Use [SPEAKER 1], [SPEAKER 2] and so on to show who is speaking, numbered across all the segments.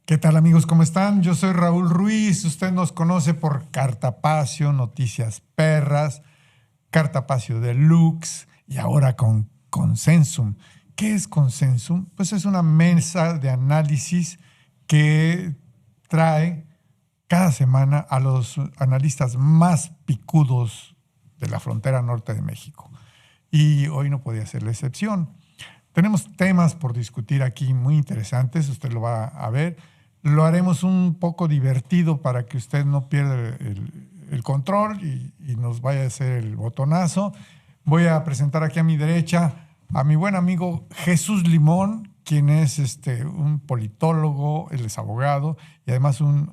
[SPEAKER 1] ¿Qué tal, amigos? ¿Cómo están? Yo soy Raúl Ruiz. Usted nos conoce por Cartapacio, Noticias Perras, Cartapacio Deluxe y ahora con Consensum. ¿Qué es Consensum? Pues es una mesa de análisis que trae cada semana a los analistas más picudos de la frontera norte de México. Y hoy no podía ser la excepción. Tenemos temas por discutir aquí muy interesantes, usted lo va a ver. Lo haremos un poco divertido para que usted no pierda el control y nos vaya a hacer el botonazo. Voy a presentar aquí a mi derecha a mi buen amigo Jesús Limón, quien es un politólogo, él es abogado y además un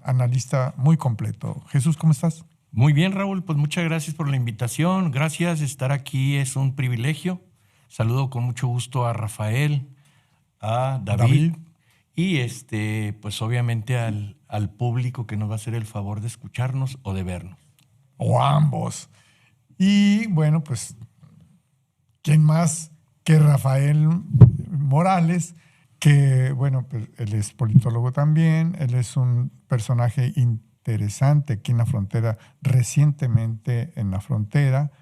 [SPEAKER 1] analista muy completo. Jesús, ¿cómo estás?
[SPEAKER 2] Muy bien, Raúl, pues muchas gracias por la invitación. Gracias, estar aquí es un privilegio. Saludo con mucho gusto a Rafael, a David. Y pues obviamente al público que nos va a hacer el favor de escucharnos o de vernos.
[SPEAKER 1] O ambos. Y bueno, pues, ¿quién más que Rafael Morales? Que bueno, pues él es politólogo también, él es un personaje interesante aquí en la frontera, recientemente en la frontera.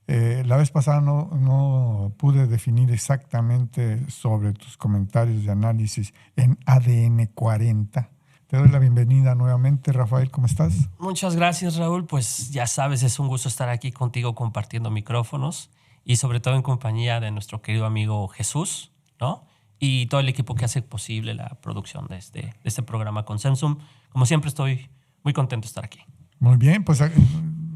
[SPEAKER 1] La vez pasada no pude definir exactamente sobre tus comentarios de análisis en ADN 40. Te doy la bienvenida nuevamente, Rafael, ¿cómo estás?
[SPEAKER 3] Muchas gracias, Raúl. Pues ya sabes, es un gusto estar aquí contigo compartiendo micrófonos y sobre todo en compañía de nuestro querido amigo Jesús, ¿no? Y todo el equipo que hace posible la producción de este programa Consensum. Como siempre, estoy muy contento de estar aquí.
[SPEAKER 1] Muy bien, pues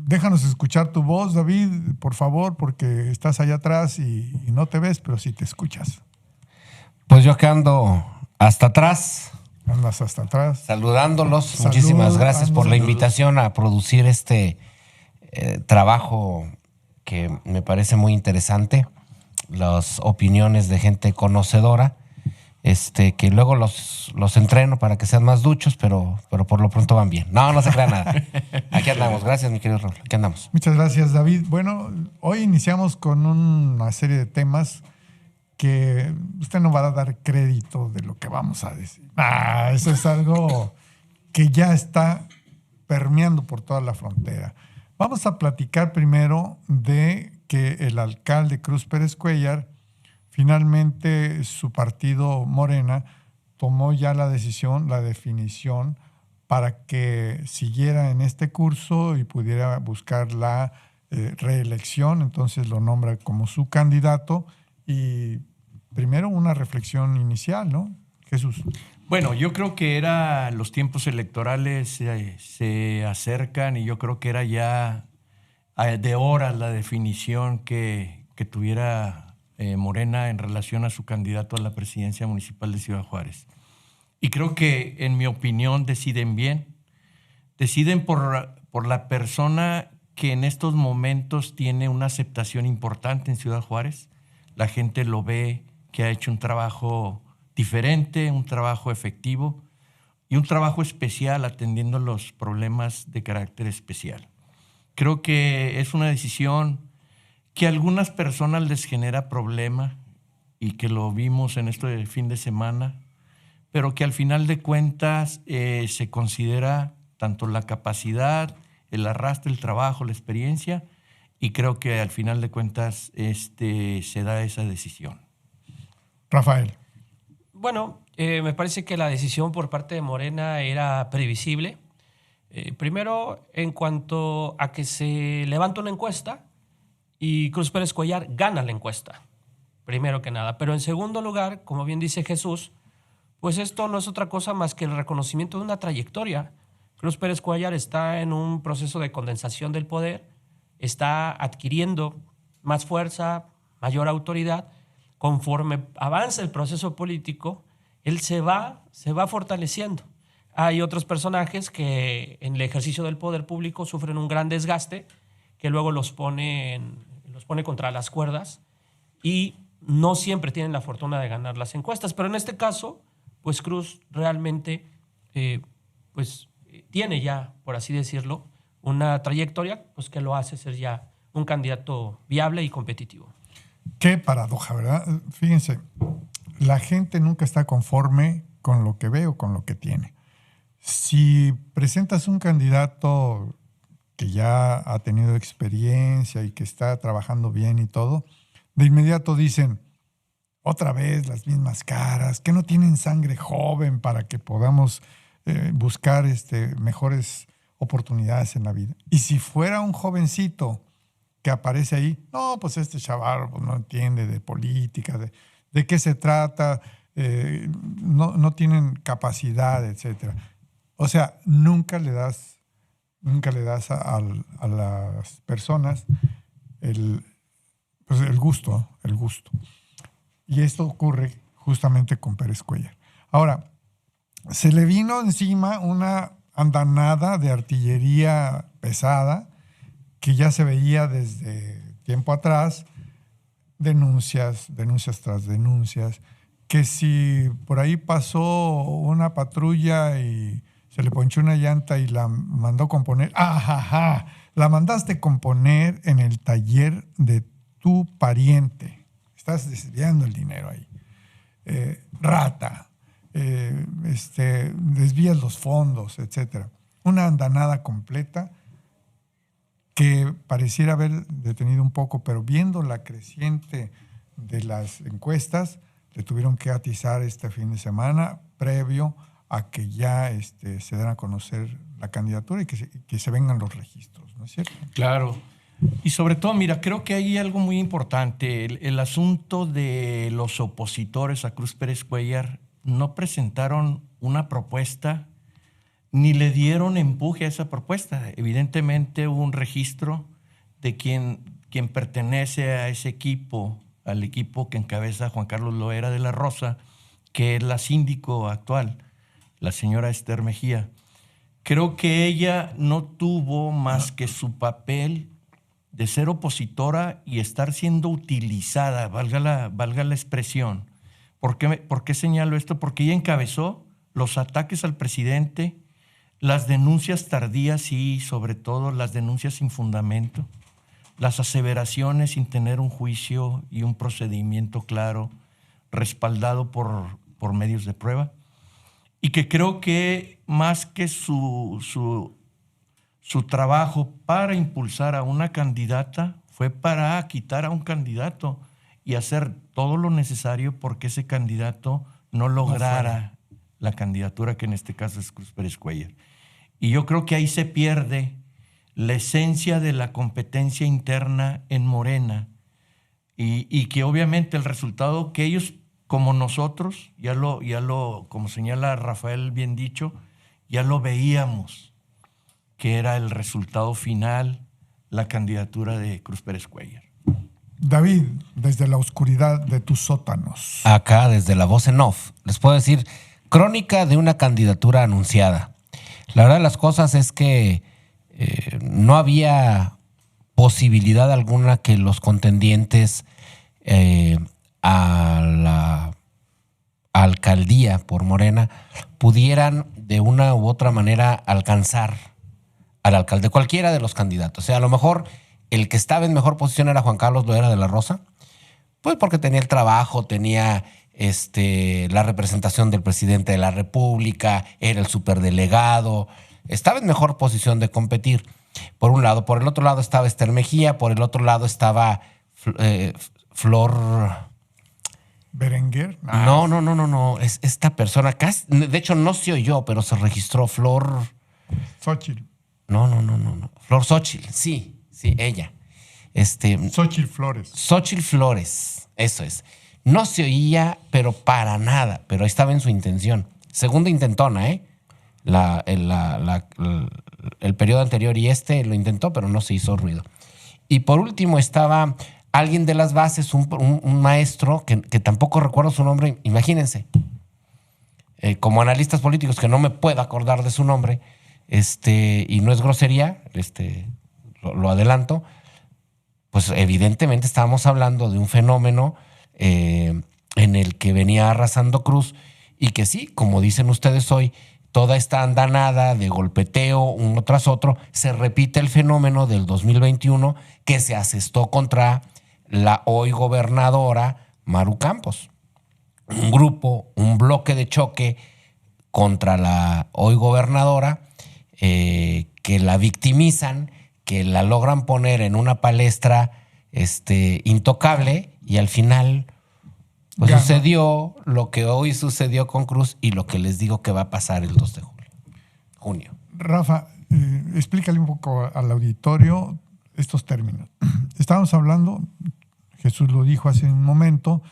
[SPEAKER 1] déjanos escuchar tu voz, David, por favor, porque estás allá atrás y no te ves, pero sí te escuchas.
[SPEAKER 4] Pues yo que ando hasta atrás.
[SPEAKER 1] Andas hasta atrás.
[SPEAKER 4] Saludándolos. Muchísimas gracias por la invitación a producir este trabajo que me parece muy interesante. Las opiniones de gente conocedora, que luego los entreno para que sean más duchos, pero por lo pronto van bien. No se crea nada. Aquí andamos. Gracias, mi querido Raúl. Aquí andamos.
[SPEAKER 1] Muchas gracias, David. Bueno, hoy iniciamos con una serie de temas que usted no va a dar crédito de lo que vamos a decir. Eso es algo que ya está permeando por toda la frontera. Vamos a platicar primero de que el alcalde Cruz Pérez Cuéllar, finalmente su partido Morena tomó ya la decisión, la definición para que siguiera en este curso y pudiera buscar la reelección. Entonces lo nombra como su candidato. Y primero una reflexión inicial, ¿no, Jesús?
[SPEAKER 2] Bueno, yo creo que los tiempos electorales se acercan y yo creo que era ya de horas la definición que tuviera Morena en relación a su candidato a la presidencia municipal de Ciudad Juárez. Y creo que, en mi opinión, deciden bien. Deciden por la persona que en estos momentos tiene una aceptación importante en Ciudad Juárez. La gente lo ve que ha hecho un trabajo diferente, un trabajo efectivo y un trabajo especial atendiendo los problemas de carácter especial. Creo que es una decisión que a algunas personas les genera problema y que lo vimos en esto del fin de semana, pero que al final de cuentas se considera tanto la capacidad, el arrastre, el trabajo, la experiencia, y creo que al final de cuentas se da esa decisión.
[SPEAKER 1] Rafael.
[SPEAKER 3] Bueno, me parece que la decisión por parte de Morena era previsible. Primero, en cuanto a que se levanta una encuesta y Cruz Pérez Cuéllar gana la encuesta, primero que nada. Pero en segundo lugar, como bien dice Jesús, pues esto no es otra cosa más que el reconocimiento de una trayectoria. Cruz Pérez Cuéllar está en un proceso de condensación del poder, está adquiriendo más fuerza, mayor autoridad. Conforme avanza el proceso político, él se va fortaleciendo. Hay otros personajes que en el ejercicio del poder público sufren un gran desgaste que luego los pone contra las cuerdas y no siempre tienen la fortuna de ganar las encuestas. Pero en este caso, pues Cruz realmente tiene ya, por así decirlo, una trayectoria pues que lo hace ser ya un candidato viable y competitivo.
[SPEAKER 1] Qué paradoja, ¿verdad? Fíjense, la gente nunca está conforme con lo que ve o con lo que tiene. Si presentas un candidato que ya ha tenido experiencia y que está trabajando bien y todo, de inmediato dicen, otra vez las mismas caras, que no tienen sangre joven para que podamos buscar mejores oportunidades en la vida. Y si fuera un jovencito que aparece ahí, no, pues este chaval pues, no entiende de política, de qué se trata, no tienen capacidad, etc. O sea, nunca le das a las personas el gusto. Y esto ocurre justamente con Pérez Cuéllar. Ahora, se le vino encima una andanada de artillería pesada que ya se veía desde tiempo atrás, denuncias tras denuncias, que si por ahí pasó una patrulla y se le ponchó una llanta y la mandó componer, la mandaste componer en el taller de tu pariente. Estás desviando el dinero ahí. Rata. Desvías los fondos, etc. Una andanada completa que pareciera haber detenido un poco, pero viendo la creciente de las encuestas, le tuvieron que atizar este fin de semana previo a que ya se den a conocer la candidatura y que se vengan los registros, ¿no es cierto?
[SPEAKER 2] Claro. Y sobre todo, mira, creo que hay algo muy importante. El asunto de los opositores a Cruz Pérez Cuéllar no presentaron una propuesta ni le dieron empuje a esa propuesta. Evidentemente hubo un registro de quien pertenece a ese equipo, al equipo que encabeza Juan Carlos Loera de la Rosa, que es la síndico actual, la señora Esther Mejía. Creo que ella no tuvo más que su papel de ser opositora y estar siendo utilizada, valga la expresión. ¿Por qué señalo esto? Porque ella encabezó los ataques al presidente, las denuncias tardías y sobre todo las denuncias sin fundamento, las aseveraciones sin tener un juicio y un procedimiento claro, respaldado por medios de prueba. Y que creo que más que su trabajo para impulsar a una candidata fue para quitar a un candidato y hacer todo lo necesario porque ese candidato no lograra la candidatura, que en este caso es Cruz Pérez Cuéllar. Y yo creo que ahí se pierde la esencia de la competencia interna en Morena y que obviamente el resultado que ellos, como nosotros, ya lo como señala Rafael bien dicho, ya lo veíamos, que era el resultado final, la candidatura de Cruz Pérez Cuéllar.
[SPEAKER 1] David, desde la oscuridad de tus sótanos.
[SPEAKER 4] Acá, desde la voz en off, les puedo decir, crónica de una candidatura anunciada. La verdad de las cosas es que no había posibilidad alguna que los contendientes a la alcaldía por Morena pudieran de una u otra manera alcanzar al alcalde, cualquiera de los candidatos. O sea, a lo mejor el que estaba en mejor posición era Juan Carlos Loera de la Rosa, pues porque tenía el trabajo, tenía la representación del presidente de la República, era el superdelegado, estaba en mejor posición de competir, por un lado. Por el otro lado estaba Esther Mejía, por el otro lado estaba Flor...
[SPEAKER 1] ¿Berenguer?
[SPEAKER 4] No. Es esta persona, casi, de hecho no se oyó, pero se registró Flor...
[SPEAKER 1] Xochitl.
[SPEAKER 4] No. Flor Xochitl, sí, ella.
[SPEAKER 1] Xochitl Flores.
[SPEAKER 4] Xochitl Flores, eso es. No se oía, pero para nada, pero estaba en su intención. Segunda intentona, ¿eh? El periodo anterior y lo intentó, pero no se hizo ruido. Y por último estaba alguien de las bases, un maestro, que tampoco recuerdo su nombre, imagínense. Como analistas políticos, que no me puedo acordar de su nombre, y no es grosería, lo adelanto, pues evidentemente estábamos hablando de un fenómeno en el que venía arrasando Cruz y que sí, como dicen ustedes hoy, toda esta andanada de golpeteo uno tras otro, se repite el fenómeno del 2021 que se asestó contra la hoy gobernadora Maru Campos. Un grupo, un bloque de choque contra la hoy gobernadora, que la victimizan, que la logran poner en una palestra intocable, y al final pues sucedió lo que hoy sucedió con Cruz y lo que les digo que va a pasar el 2 de junio.
[SPEAKER 1] Rafa, explícale un poco al auditorio estos términos. Estábamos hablando, Jesús lo dijo hace un momento,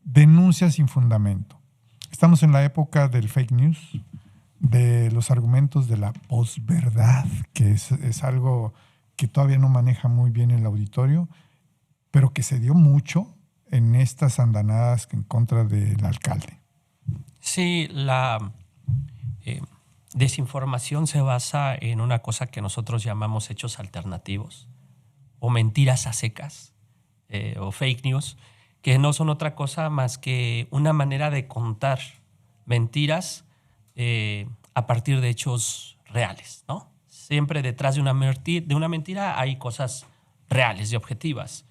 [SPEAKER 1] denuncia sin fundamento. Estamos en la época del fake news, de los argumentos de la posverdad, que es algo que todavía no maneja muy bien el auditorio, pero que se dio mucho en estas andanadas en contra del alcalde.
[SPEAKER 3] Sí, la desinformación se basa en una cosa que nosotros llamamos hechos alternativos o mentiras a secas o fake news, que no son otra cosa más que una manera de contar mentiras a partir de hechos reales, ¿no? Siempre detrás de una mentira hay cosas reales y objetivas.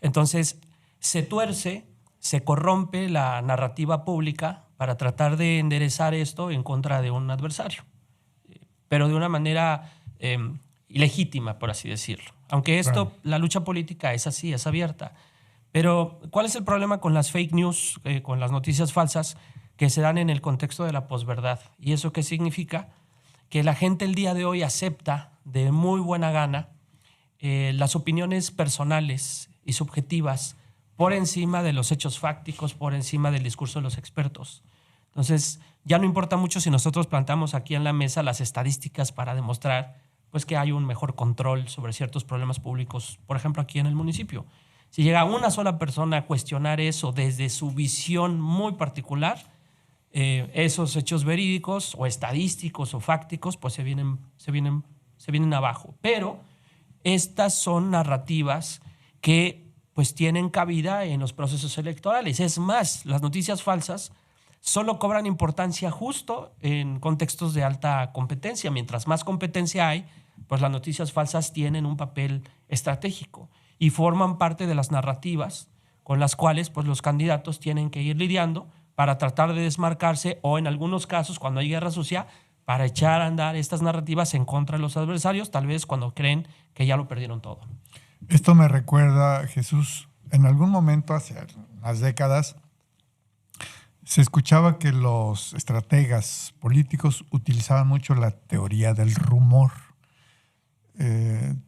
[SPEAKER 3] Entonces, se tuerce, se corrompe la narrativa pública para tratar de enderezar esto en contra de un adversario, pero de una manera ilegítima, por así decirlo. Aunque esto, claro, la lucha política es así, es abierta. Pero, ¿cuál es el problema con las fake news, con las noticias falsas que se dan en el contexto de la posverdad? ¿Y eso qué significa? Que la gente el día de hoy acepta de muy buena gana las opiniones personales y subjetivas por encima de los hechos fácticos, por encima del discurso de los expertos. Entonces, ya no importa mucho si nosotros plantamos aquí en la mesa las estadísticas para demostrar pues, que hay un mejor control sobre ciertos problemas públicos, por ejemplo, aquí en el municipio. Si llega una sola persona a cuestionar eso desde su visión muy particular, esos hechos verídicos o estadísticos o fácticos pues se vienen abajo. Pero estas son narrativas que pues tienen cabida en los procesos electorales. Es más, las noticias falsas solo cobran importancia justo en contextos de alta competencia. Mientras más competencia hay, pues las noticias falsas tienen un papel estratégico y forman parte de las narrativas con las cuales pues, los candidatos tienen que ir lidiando para tratar de desmarcarse o en algunos casos, cuando hay guerra sucia, para echar a andar estas narrativas en contra de los adversarios, tal vez cuando creen que ya lo perdieron todo.
[SPEAKER 1] Esto me recuerda, Jesús, en algún momento, hace unas décadas, se escuchaba que los estrategas políticos utilizaban mucho la teoría del rumor.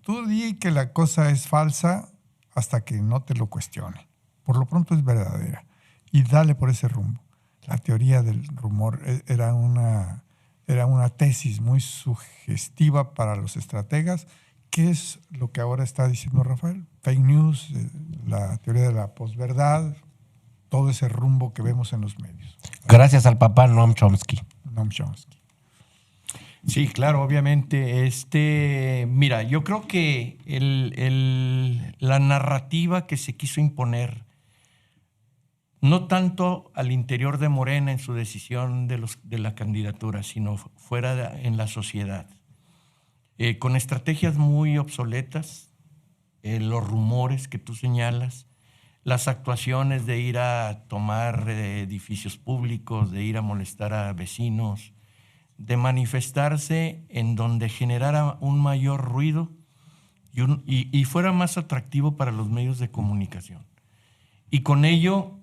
[SPEAKER 1] Tú di que la cosa es falsa hasta que no te lo cuestione. Por lo pronto es verdadera. Y dale por ese rumbo. La teoría del rumor era una tesis muy sugestiva para los estrategas. ¿Qué es lo que ahora está diciendo Rafael? Fake news, la teoría de la posverdad, todo ese rumbo que vemos en los medios.
[SPEAKER 4] Gracias al papá Noam Chomsky.
[SPEAKER 1] Noam Chomsky.
[SPEAKER 2] Sí, claro, obviamente. Mira, yo creo que la narrativa que se quiso imponer, no tanto al interior de Morena en su decisión de la candidatura, sino fuera en la sociedad, con estrategias muy obsoletas, los rumores que tú señalas, las actuaciones de ir a tomar edificios públicos, de ir a molestar a vecinos, de manifestarse en donde generara un mayor ruido y fuera más atractivo para los medios de comunicación. Y con ello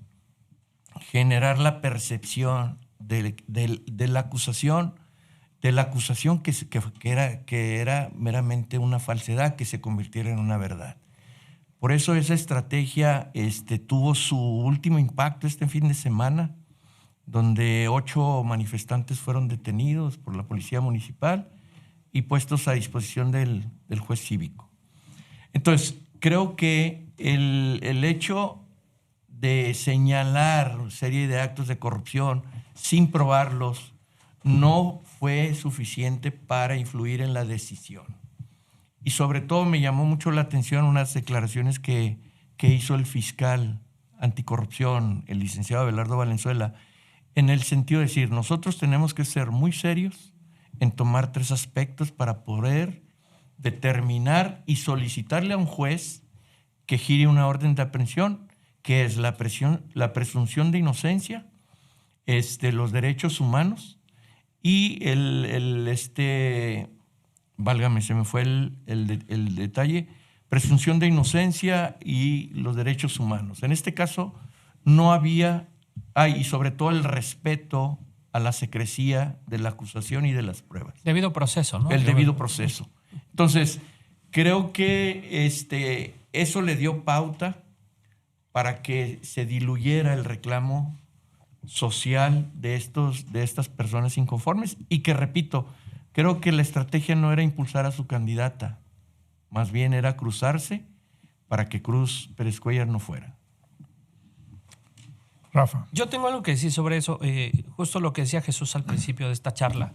[SPEAKER 2] generar la percepción de la acusación que era meramente una falsedad que se convirtiera en una verdad. Por eso esa estrategia tuvo su último impacto este fin de semana, donde 8 manifestantes fueron detenidos por la policía municipal y puestos a disposición del juez cívico. Entonces, creo que el hecho de señalar serie de actos de corrupción sin probarlos no fue suficiente para influir en la decisión. Y sobre todo me llamó mucho la atención unas declaraciones que hizo el fiscal anticorrupción, el licenciado Abelardo Valenzuela, en el sentido de decir, nosotros tenemos que ser muy serios en tomar 3 aspectos para poder determinar y solicitarle a un juez que gire una orden de aprehensión, que es la presunción de inocencia, los derechos humanos y válgame, se me fue el detalle, presunción de inocencia y los derechos humanos. En este caso no había, y sobre todo el respeto a la secrecía de la acusación y de las pruebas.
[SPEAKER 3] Debido proceso, ¿no?
[SPEAKER 2] El debido proceso. Entonces, creo que eso le dio pauta para que se diluyera el reclamo social de estas personas inconformes y que, repito, creo que la estrategia no era impulsar a su candidata, más bien era cruzarse para que Cruz Pérez Cuéllar no fuera.
[SPEAKER 1] Rafa.
[SPEAKER 3] Yo tengo algo que decir sobre eso, justo lo que decía Jesús al principio de esta charla,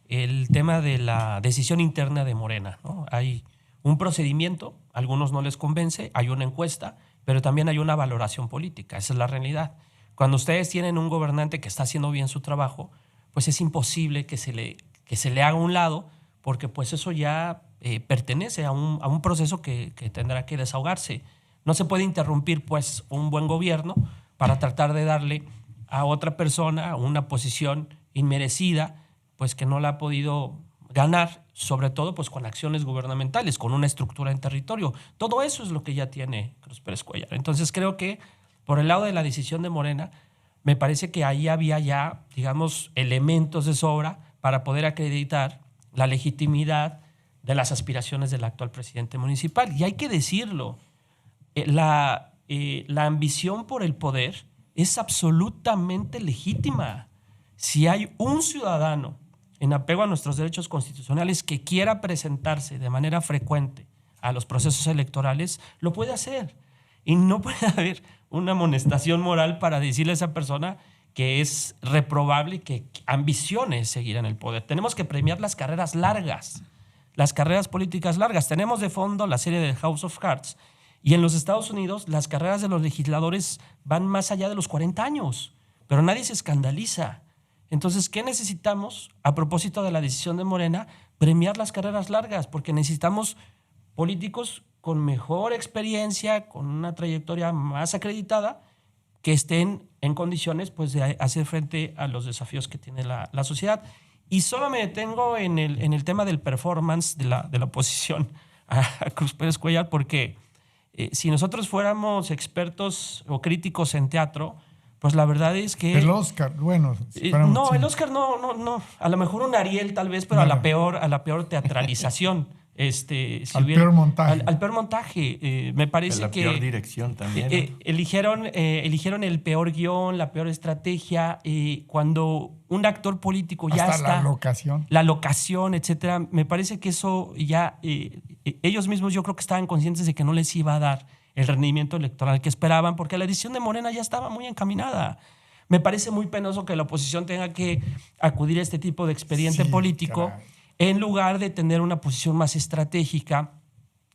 [SPEAKER 3] el tema de la decisión interna de Morena, ¿no? Hay un procedimiento, a algunos no les convence, hay una encuesta, pero también hay una valoración política, esa es la realidad. Cuando ustedes tienen un gobernante que está haciendo bien su trabajo, pues es imposible que se le haga a un lado, porque pues eso ya pertenece a un proceso que tendrá que desahogarse. No se puede interrumpir pues un buen gobierno para tratar de darle a otra persona una posición inmerecida, pues que no la ha podido ganar, sobre todo pues con acciones gubernamentales, con una estructura en territorio. Todo eso es lo que ya tiene Cruz Pérez Cuéllar. Entonces creo que por el lado de la decisión de Morena, me parece que ahí había ya, digamos, elementos de sobra para poder acreditar la legitimidad de las aspiraciones del actual presidente municipal. Y hay que decirlo, la ambición por el poder es absolutamente legítima. Si hay un ciudadano en apego a nuestros derechos constitucionales que quiera presentarse de manera frecuente a los procesos electorales, lo puede hacer. Y no puede haber una amonestación moral para decirle a esa persona que es reprobable y que ambicione seguir en el poder. Tenemos que premiar las carreras largas, las carreras políticas largas. Tenemos de fondo la serie de House of Cards. Y en los Estados Unidos las carreras de los legisladores van más allá de los 40 años, pero nadie se escandaliza. Entonces, ¿qué necesitamos a propósito de la decisión de Morena? Premiar las carreras largas, porque necesitamos políticos con mejor experiencia, con una trayectoria más acreditada, que estén en condiciones pues, de hacer frente a los desafíos que tiene la sociedad. Y solo me detengo en el tema del performance de la oposición a Cruz Pérez Cuéllar, porque si nosotros fuéramos expertos o críticos en teatro, pues la verdad es que...
[SPEAKER 1] El Oscar, bueno.
[SPEAKER 3] No, sí. El Oscar no. A lo mejor un Ariel tal vez, pero a la peor teatralización.
[SPEAKER 1] Al peor montaje.
[SPEAKER 3] Al peor montaje. Me parece que...
[SPEAKER 2] La peor dirección también.
[SPEAKER 3] Eligieron el peor guión, la peor estrategia. Cuando un actor político ya
[SPEAKER 1] hasta
[SPEAKER 3] está...
[SPEAKER 1] La
[SPEAKER 3] locación, etcétera. Me parece que eso ya... ellos mismos yo creo que estaban conscientes de que no les iba a dar el rendimiento electoral que esperaban, porque la decisión de Morena ya estaba muy encaminada. Me parece muy penoso que la oposición tenga que acudir a este tipo de expediente político, caray, en lugar de tener una posición más estratégica,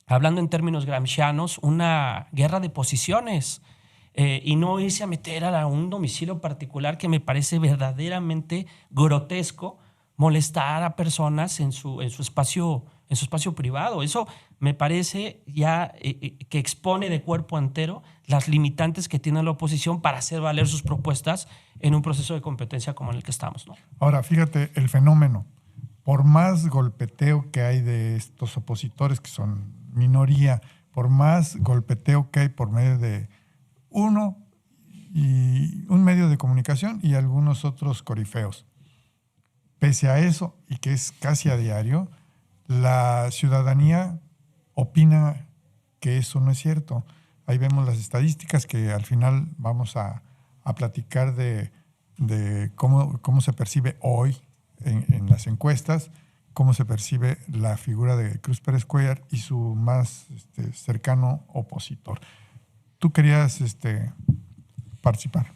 [SPEAKER 3] hablando en términos gramscianos, una guerra de posiciones, y no irse a meter a un domicilio particular que me parece verdaderamente grotesco, molestar a personas en su espacio privado. Eso me parece ya que expone de cuerpo entero las limitantes que tiene la oposición para hacer valer sus propuestas en un proceso de competencia como en el que estamos, ¿no?
[SPEAKER 1] Ahora, fíjate el fenómeno. Por más golpeteo que hay de estos opositores, que son minoría, por más golpeteo que hay por medio de un medio de comunicación y algunos otros corifeos, pese a eso, y que es casi a diario, la ciudadanía opina que eso no es cierto. Ahí vemos las estadísticas que al final vamos a platicar de cómo se percibe hoy en las encuestas, cómo se percibe la figura de Cruz Pérez Cuéllar y su más cercano opositor. Tú querías participar.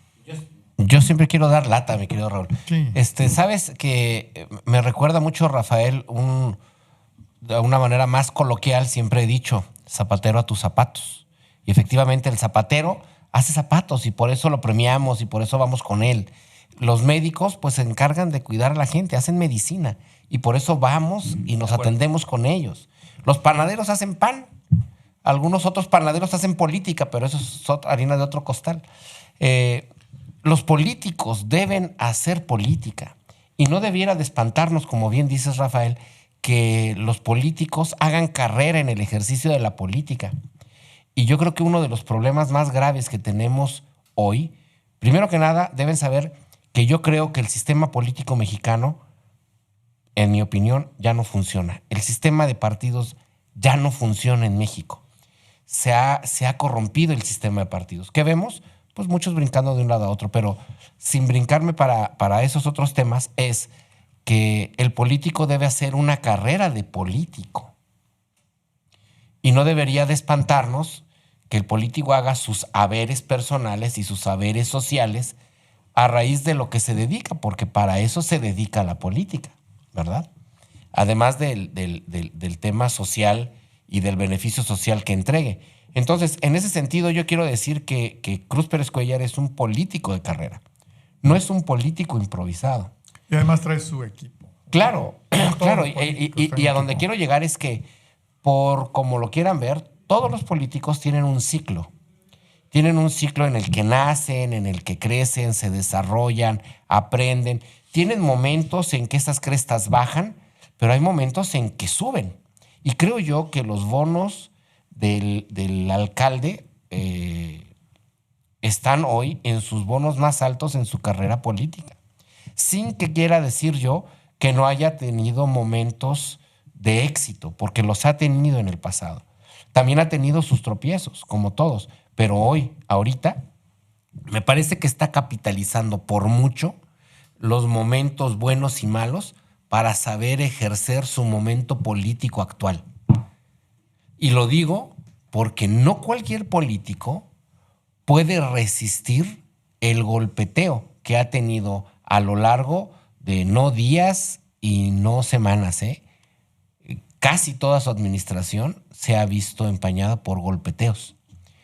[SPEAKER 4] Yo siempre quiero dar lata, mi querido Raúl.
[SPEAKER 1] Sí.
[SPEAKER 4] Sabes que me recuerda mucho, Rafael, de una manera más coloquial, siempre he dicho, zapatero a tus zapatos. Y efectivamente el zapatero hace zapatos y por eso lo premiamos y por eso vamos con él. Los médicos pues se encargan de cuidar a la gente, hacen medicina y por eso vamos y nos atendemos con ellos. Los panaderos hacen pan, algunos otros panaderos hacen política, pero eso es harina de otro costal. Los políticos deben hacer política Y no debiera de espantarnos, como bien dices, Rafael, que los políticos hagan carrera en el ejercicio de la política. Y yo creo que uno de los problemas más graves que tenemos hoy, primero que nada, deben saber que yo creo que el sistema político mexicano, en mi opinión, ya no funciona. El sistema de partidos ya no funciona en México. Se ha corrompido el sistema de partidos. ¿Qué vemos? Pues muchos brincando de un lado a otro, pero sin brincarme para esos otros temas, es que el político debe hacer una carrera de político. Y no debería de espantarnos que el político haga sus haberes personales y sus saberes sociales a raíz de lo que se dedica, porque para eso se dedica la política, ¿verdad? Además del tema social y del beneficio social que entregue. Entonces, en ese sentido, yo quiero decir que Cruz Pérez Cuéllar es un político de carrera, no es un político improvisado.
[SPEAKER 1] Y además trae su equipo.
[SPEAKER 4] Claro, claro. Y a donde
[SPEAKER 1] equipo.
[SPEAKER 4] quiero llegar es que, por como lo quieran ver, todos los políticos tienen un ciclo. Tienen un ciclo en el que nacen, en el que crecen, se desarrollan, aprenden. Tienen momentos en que esas crestas bajan, pero hay momentos en que suben. Y creo yo que los bonos del alcalde están hoy en sus bonos más altos en su carrera política. Sin que quiera decir yo que no haya tenido momentos de éxito, porque los ha tenido en el pasado. También ha tenido sus tropiezos, como todos, pero hoy, ahorita, me parece que está capitalizando por mucho los momentos buenos y malos para saber ejercer su momento político actual. Y lo digo porque no cualquier político puede resistir el golpeteo que ha tenido a lo largo de no días y no semanas, Casi toda su administración se ha visto empañada por golpeteos.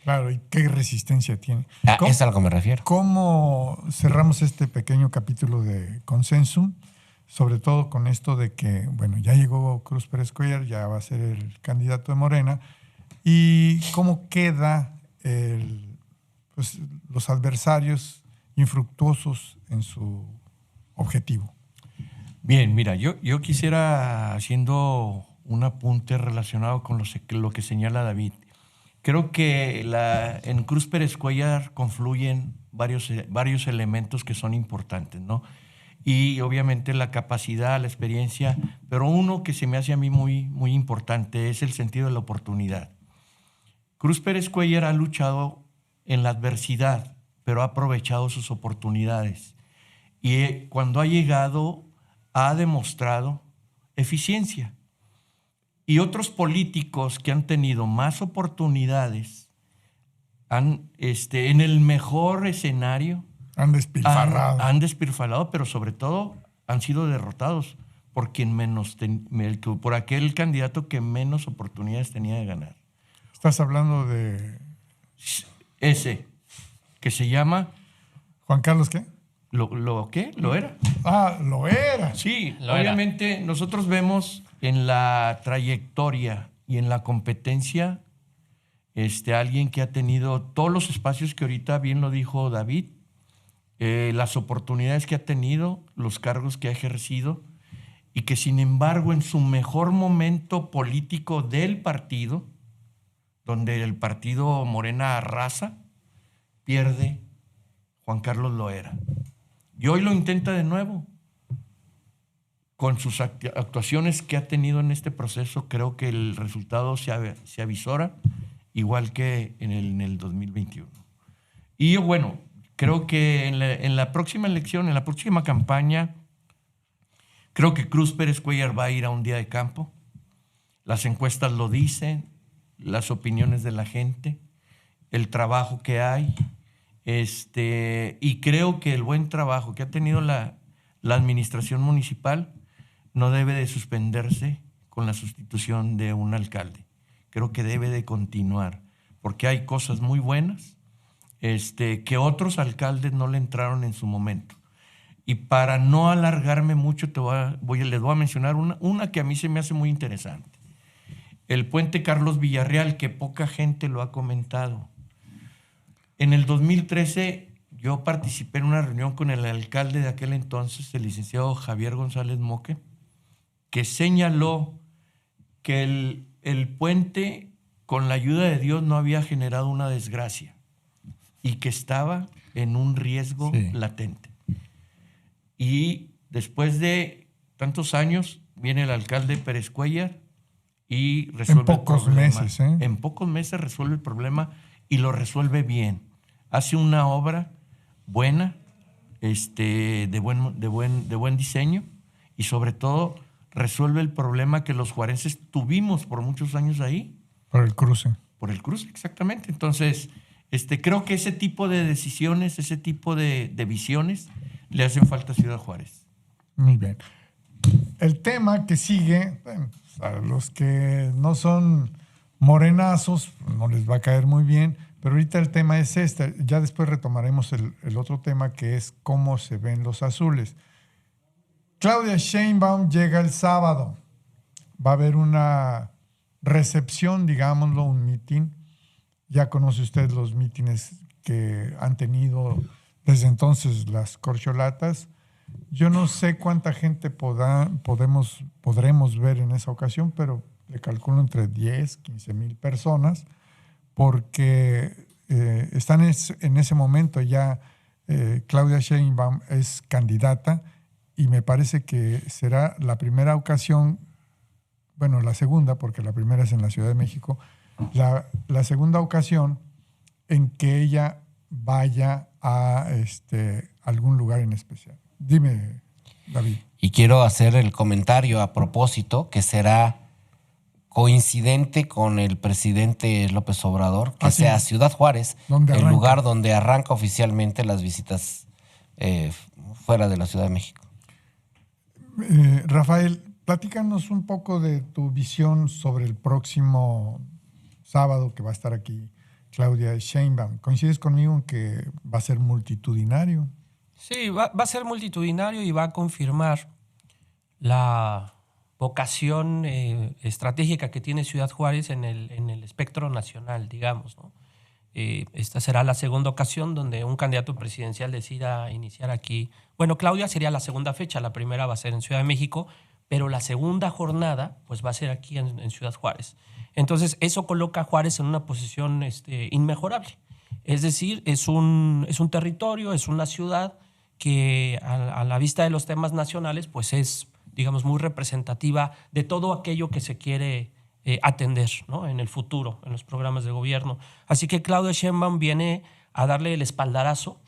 [SPEAKER 1] Claro, ¿y qué resistencia tiene?
[SPEAKER 4] Es a lo que me refiero.
[SPEAKER 1] ¿Cómo cerramos este pequeño capítulo de Consensum? Sobre todo con esto de que, bueno, ya llegó Cruz Pérez Cuéllar, ya va a ser el candidato de Morena. ¿Y cómo queda los adversarios infructuosos en su objetivo?
[SPEAKER 2] Bien, mira, yo quisiera, haciendo un apunte relacionado con lo que señala David, creo que en Cruz Pérez Cuéllar confluyen varios elementos que son importantes, ¿no? Y obviamente la capacidad, la experiencia, pero uno que se me hace a mí muy, muy importante es el sentido de la oportunidad. Cruz Pérez Cuéllar ha luchado en la adversidad, pero ha aprovechado sus oportunidades. Y cuando ha llegado, ha demostrado eficiencia. Y otros políticos que han tenido más oportunidades en el mejor escenario
[SPEAKER 1] Han despilfarrado.
[SPEAKER 2] han despilfarrado, pero sobre todo han sido derrotados por por aquel candidato que menos oportunidades tenía de ganar.
[SPEAKER 1] Estás hablando de
[SPEAKER 2] Ese, que se llama...
[SPEAKER 1] Juan Carlos, ¿qué?
[SPEAKER 2] ¿Qué? ¿Lo era?
[SPEAKER 1] Ah, lo era.
[SPEAKER 2] Sí,
[SPEAKER 3] Lo era.
[SPEAKER 2] obviamente nosotros vemos en la trayectoria y en la competencia alguien que ha tenido todos los espacios que ahorita bien lo dijo David, las oportunidades que ha tenido, los cargos que ha ejercido, y que sin embargo en su mejor momento político del partido, donde el partido Morena arrasa, pierde Juan Carlos Loera. Y hoy lo intenta de nuevo. Con sus actuaciones que ha tenido en este proceso, creo que el resultado se avisora, igual que en el 2021. Y bueno, creo que en la próxima elección, en la próxima campaña, creo que Cruz Pérez Cuéllar va a ir a un día de campo. Las encuestas lo dicen, las opiniones de la gente, el trabajo que hay. Y creo que el buen trabajo que ha tenido la administración municipal no debe de suspenderse con la sustitución de un alcalde. Creo que debe de continuar, porque hay cosas muy buenas que otros alcaldes no le entraron en su momento. Y para no alargarme mucho, les voy a mencionar una que a mí se me hace muy interesante. El puente Carlos Villarreal, que poca gente lo ha comentado. En el 2013 yo participé en una reunión con el alcalde de aquel entonces, el licenciado Javier González Moque, que señaló que el puente, con la ayuda de Dios, no había generado una desgracia y que estaba en un riesgo latente. Y después de tantos años, viene el alcalde Pérez Cuéllar y resuelve
[SPEAKER 1] en pocos
[SPEAKER 2] el problema.
[SPEAKER 1] meses,
[SPEAKER 2] En pocos meses resuelve el problema y lo resuelve bien. Hace una obra buena, de buen diseño, y sobre todo resuelve el problema que los juarenses tuvimos por muchos años ahí.
[SPEAKER 1] Por el cruce.
[SPEAKER 2] Por el cruce, exactamente. Entonces, creo que ese tipo de decisiones, ese tipo de visiones le hacen falta a Ciudad Juárez.
[SPEAKER 1] Muy bien. El tema que sigue, bueno, a los que no son morenazos, no les va a caer muy bien, pero ahorita el tema es este. Ya después retomaremos el otro tema, que es cómo se ven los azules. Claudia Sheinbaum llega el sábado. Va a haber una recepción, digámoslo, un meeting. Ya conoce usted los mítines que han tenido desde entonces las corcholatas. Yo no sé cuánta gente podremos ver en esa ocasión, pero le calculo entre 10, 15 mil personas, porque están en ese momento ya. Claudia Sheinbaum es candidata y me parece que será la primera ocasión, bueno, la segunda, porque la primera es en la Ciudad de México, la segunda ocasión en que ella vaya a algún lugar en especial. Dime, David.
[SPEAKER 4] Y quiero hacer el comentario a propósito, que será coincidente con el presidente López Obrador, que sea Ciudad Juárez, el lugar donde arranca oficialmente las visitas fuera de la Ciudad de México.
[SPEAKER 1] Rafael, platícanos un poco de tu visión sobre el próximo sábado que va a estar aquí Claudia Sheinbaum. ¿Coincides conmigo en que va a ser multitudinario?
[SPEAKER 3] Sí, va a ser multitudinario y va a confirmar la vocación estratégica que tiene Ciudad Juárez en el espectro nacional, digamos, ¿no? Esta será la segunda ocasión donde un candidato presidencial decida iniciar aquí. Bueno, Claudia sería la segunda fecha, la primera va a ser en Ciudad de México, pero la segunda jornada pues va a ser aquí en Ciudad Juárez. Entonces, eso coloca a Juárez en una posición inmejorable. Es decir, es un territorio, es una ciudad que a la vista de los temas nacionales pues es, digamos, muy representativa de todo aquello que se quiere atender, ¿no?, en el futuro, en los programas de gobierno. Así que Claudia Sheinbaum viene a darle el espaldarazo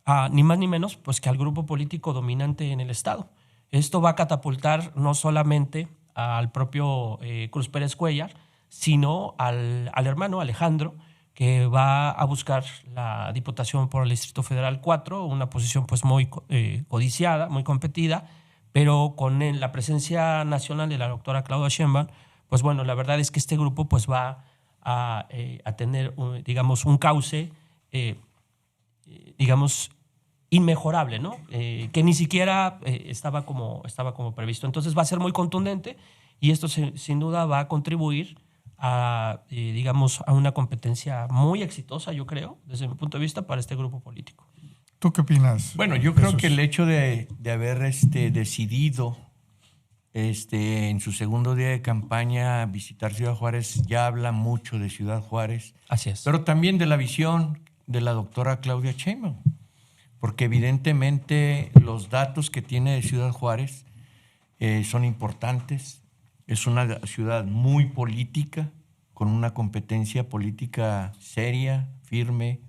[SPEAKER 3] a ni más ni menos pues, que al grupo político dominante en el Estado. Esto va a catapultar no solamente al propio Cruz Pérez Cuéllar, sino al hermano Alejandro, que va a buscar la Diputación por el Distrito Federal 4, una posición pues muy codiciada, muy competida, pero con la presencia nacional de la doctora Claudia Sheinbaum, pues bueno, la verdad es que este grupo pues va a tener, digamos, un cauce, digamos, inmejorable, ¿no? Que ni siquiera estaba como previsto. Entonces va a ser muy contundente y esto sin duda va a contribuir a, digamos, a una competencia muy exitosa, yo creo, desde mi punto de vista, para este grupo político.
[SPEAKER 1] ¿Tú qué opinas?
[SPEAKER 2] Bueno, yo creo que el hecho de haber decidido en su segundo día de campaña visitar Ciudad Juárez ya habla mucho de Ciudad Juárez.
[SPEAKER 3] Así es.
[SPEAKER 2] Pero también de la visión de la doctora Claudia Sheinbaum, porque evidentemente los datos que tiene de Ciudad Juárez son importantes. Es una ciudad muy política, con una competencia política seria, firme,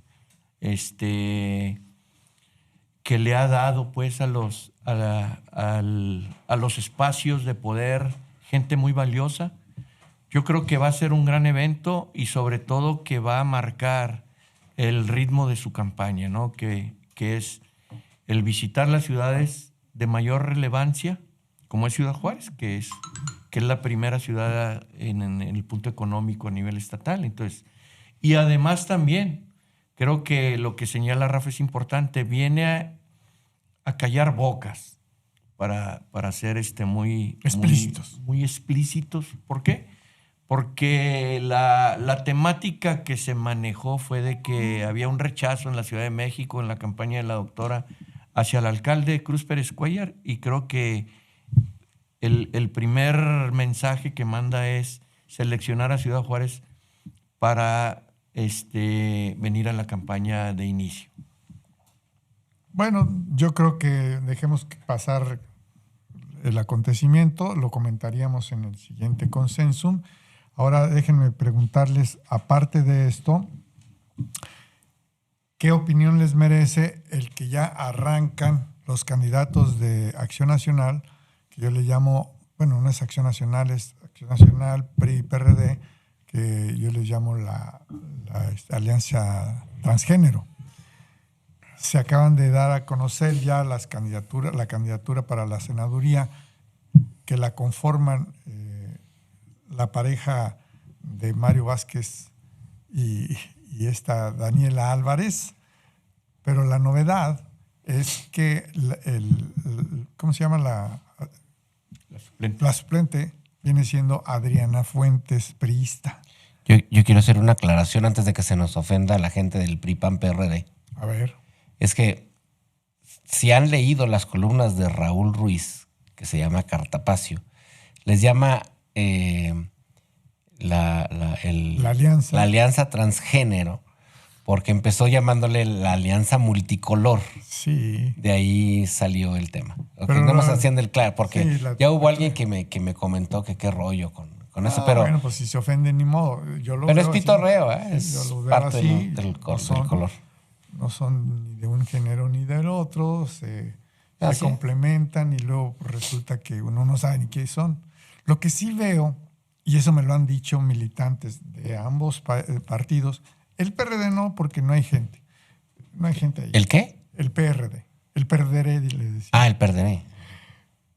[SPEAKER 2] que le ha dado pues a los espacios de poder gente muy valiosa. Yo creo que va a ser un gran evento y sobre todo que va a marcar el ritmo de su campaña, ¿no? Que es el visitar las ciudades de mayor relevancia, como es Ciudad Juárez, que es la primera ciudad en el punto económico a nivel estatal. Entonces, y además también, creo que lo que señala Rafa es importante, viene a callar bocas para ser muy
[SPEAKER 1] explícitos.
[SPEAKER 2] Muy explícitos. ¿Por qué? porque la temática que se manejó fue de que había un rechazo en la Ciudad de México en la campaña de la doctora hacia el alcalde Cruz Pérez Cuéllar, y creo que el primer mensaje que manda es seleccionar a Ciudad Juárez para venir a la campaña de inicio.
[SPEAKER 1] Bueno, yo creo que dejemos pasar el acontecimiento, lo comentaríamos en el siguiente consensum. Ahora déjenme preguntarles, aparte de esto, ¿qué opinión les merece el que ya arrancan los candidatos de Acción Nacional, que yo le llamo, bueno, no es Acción Nacional, es Acción Nacional, PRI, PRD, que yo les llamo la Alianza Transgénero? Se acaban de dar a conocer ya la candidatura para la senaduría, que la conforman la pareja de Mario Vázquez y esta Daniela Álvarez, pero la novedad es que ¿cómo se llama? La suplente viene siendo Adriana Fuentes, priista.
[SPEAKER 4] Yo quiero hacer una aclaración antes de que se nos ofenda la gente del PRI-PAN-PRD.
[SPEAKER 1] A ver.
[SPEAKER 4] Es que si han leído las columnas de Raúl Ruiz, que se llama Cartapacio, les llama la alianza transgénero, porque empezó llamándole la alianza multicolor.
[SPEAKER 1] Sí.
[SPEAKER 4] De ahí salió el tema.
[SPEAKER 1] Pero
[SPEAKER 4] no más haciendo el claro, porque
[SPEAKER 1] sí,
[SPEAKER 4] ya hubo alguien que me comentó que qué rollo con eso, pero...
[SPEAKER 1] Bueno, pues si se ofenden, ni modo.
[SPEAKER 4] Pero es pitorreo,
[SPEAKER 1] es
[SPEAKER 4] es parte del color.
[SPEAKER 1] No son ni de un género ni del otro, se complementan y luego resulta que uno no sabe ni qué son. Lo que sí veo, y eso me lo han dicho militantes de ambos partidos, el PRD no, porque no hay gente. No hay gente ahí.
[SPEAKER 4] ¿El qué?
[SPEAKER 1] El PRD. El perderé, le decía.
[SPEAKER 4] Ah, el perderé.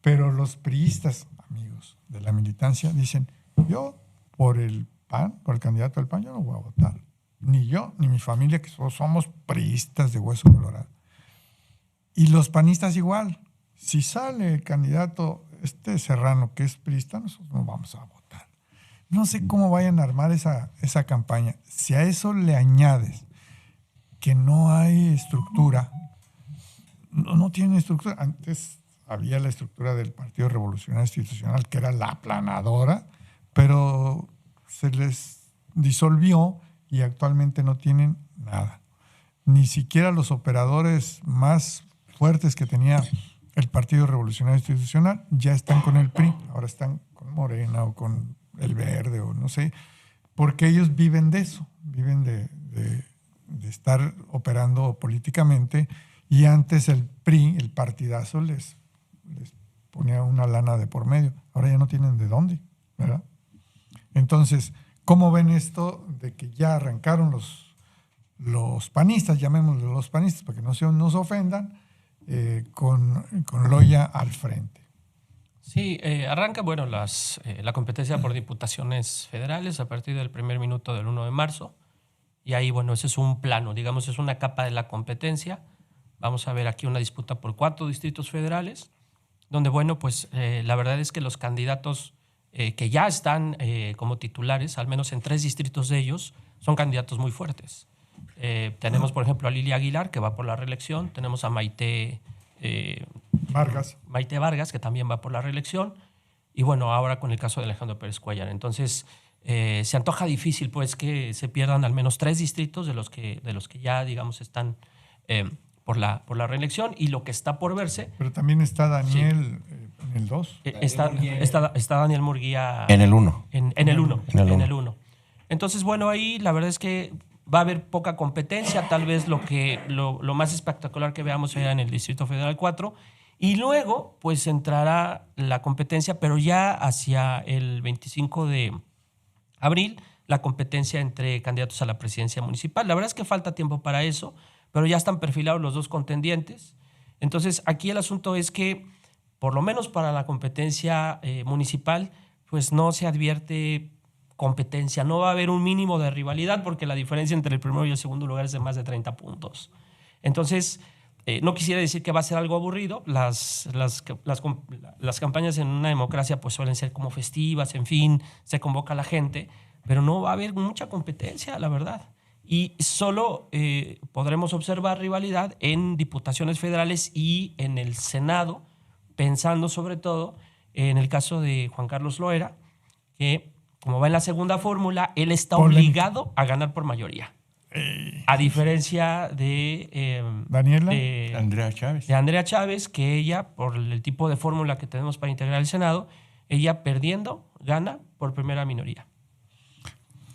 [SPEAKER 1] Pero los priistas, amigos de la militancia, dicen, yo por el PAN, por el candidato del PAN, yo no voy a votar. Ni yo, ni mi familia, que somos priistas de hueso colorado. Y los panistas igual. Si sale el candidato Serrano, que es priista, nosotros no vamos a votar. No sé cómo vayan a armar esa campaña. Si a eso le añades que no hay estructura, no tienen estructura. Antes había la estructura del Partido Revolucionario Institucional, que era la aplanadora, pero se les disolvió y actualmente no tienen nada. Ni siquiera los operadores más fuertes que tenía el Partido Revolucionario Institucional ya están con el PRI, ahora están con Morena o con el Verde o no sé, porque ellos viven de eso, viven de estar operando políticamente, y antes el PRI, el partidazo, les ponía una lana de por medio. Ahora ya no tienen de dónde, ¿verdad? Entonces, ¿cómo ven esto de que ya arrancaron los panistas, llamémosle los panistas para que no se nos ofendan, con Loya al frente?
[SPEAKER 3] Sí, arranca la competencia por diputaciones federales a partir del primer minuto del 1 de marzo. Y ahí, ese es un plano, digamos, es una capa de la competencia. Vamos a ver aquí una disputa por 4 distritos federales, donde, la verdad es que los candidatos que ya están como titulares, al menos en 3 distritos de ellos, son candidatos muy fuertes. Tenemos, por ejemplo, a Lilia Aguilar, que va por la reelección. Tenemos a Maite Vargas, que también va por la reelección. Y ahora con el caso de Alejandro Pérez Cuéllar. Entonces, se antoja difícil que se pierdan al menos 3 distritos de los que ya, digamos, están por la reelección. Y lo que está por verse...
[SPEAKER 1] Pero también está Daniel en el 2.
[SPEAKER 3] Está Daniel Murguía...
[SPEAKER 4] En el 1.
[SPEAKER 3] En el 1. Entonces, ahí la verdad es que va a haber poca competencia. Tal vez lo más espectacular que veamos sea en el Distrito Federal 4. Y luego, entrará la competencia, pero ya hacia el 25 de abril, la competencia entre candidatos a la presidencia municipal. La verdad es que falta tiempo para eso, pero ya están perfilados los 2 contendientes. Entonces, aquí el asunto es que, por lo menos para la competencia municipal, no se advierte competencia. No va a haber un mínimo de rivalidad porque la diferencia entre el primero y el segundo lugar es de más de 30 puntos. Entonces, No quisiera decir que va a ser algo aburrido. Las campañas en una democracia pues suelen ser como festivas, en fin, se convoca a la gente, pero no va a haber mucha competencia, la verdad. Y solo podremos observar rivalidad en diputaciones federales y en el Senado, pensando sobre todo en el caso de Juan Carlos Loera, que como va en la segunda fórmula, él está obligado a ganar por mayoría. A diferencia de
[SPEAKER 1] Daniela,
[SPEAKER 3] de Andrea Chávez, que ella, por el tipo de fórmula que tenemos para integrar el Senado, ella perdiendo, gana por primera minoría.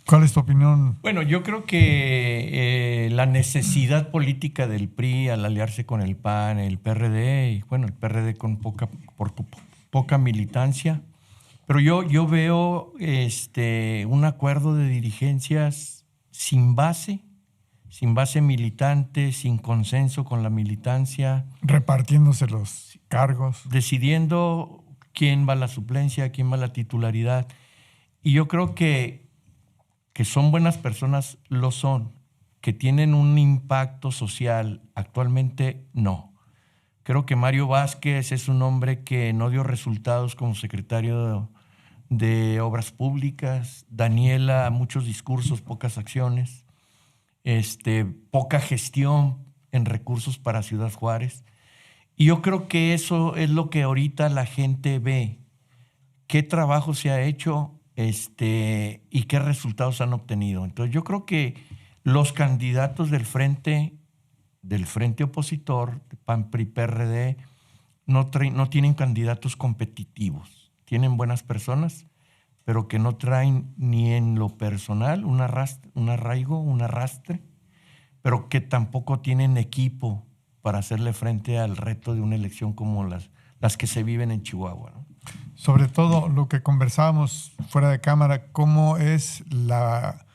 [SPEAKER 1] ¿cuál es tu opinión?
[SPEAKER 2] Bueno, yo creo que la necesidad política del PRI al aliarse con el PAN, el PRD, y bueno, el PRD con poca militancia, pero yo veo un acuerdo de dirigencias sin base militante, sin consenso con la militancia.
[SPEAKER 1] Repartiéndose los cargos.
[SPEAKER 2] Decidiendo quién va a la suplencia, quién va a la titularidad. Y yo creo que son buenas personas, lo son. Que tienen un impacto social, actualmente no. Creo que Mario Vázquez es un hombre que no dio resultados como secretario de Obras Públicas. Daniela, muchos discursos, pocas acciones. Poca gestión en recursos para Ciudad Juárez. Y yo creo que eso es lo que ahorita la gente ve. ¿Qué trabajo se ha hecho y qué resultados han obtenido? Entonces yo creo que los candidatos del frente opositor, PAN, PRI, PRD, no tienen candidatos competitivos. Tienen buenas personas, pero que no traen ni en lo personal un arraigo, un arrastre, pero que tampoco tienen equipo para hacerle frente al reto de una elección como las que se viven en Chihuahua, ¿no?
[SPEAKER 1] Sobre todo lo que conversábamos fuera de cámara, cómo es la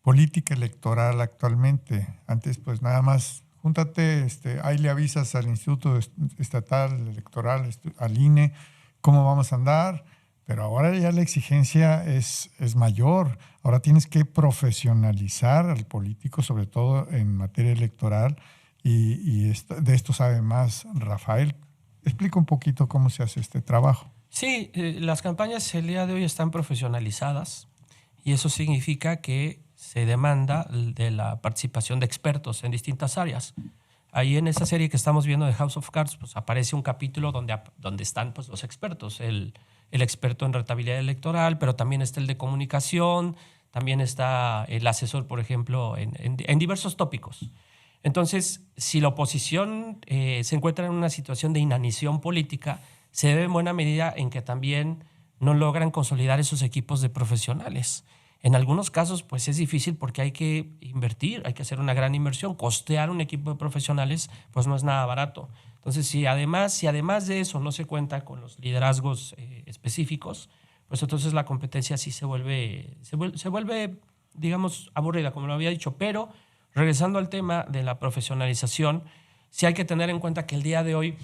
[SPEAKER 1] política electoral actualmente. Antes, pues nada más, júntate, ahí le avisas al Instituto Estatal Electoral, al INE, cómo vamos a andar. Pero ahora ya la exigencia es mayor. Ahora tienes que profesionalizar al político, sobre todo en materia electoral, y de esto sabe más Rafael. Explica un poquito cómo se hace este trabajo.
[SPEAKER 3] Sí, las campañas el día de hoy están profesionalizadas y eso significa que se demanda de la participación de expertos en distintas áreas. Ahí en esa serie que estamos viendo de House of Cards, pues aparece un capítulo donde están pues, los expertos, el experto en rentabilidad electoral, pero también está el de comunicación, también está el asesor, por ejemplo, en diversos tópicos. Entonces, si la oposición se encuentra en una situación de inanición política, se debe en buena medida en que también no logran consolidar esos equipos de profesionales. En algunos casos, pues es difícil porque hay que invertir, hay que hacer una gran inversión. Costear un equipo de profesionales, pues no es nada barato. Entonces, si además de eso no se cuenta con los liderazgos específicos, pues entonces la competencia sí se vuelve, digamos, aburrida, como lo había dicho. Pero, regresando al tema de la profesionalización, sí hay que tener en cuenta que el día de hoy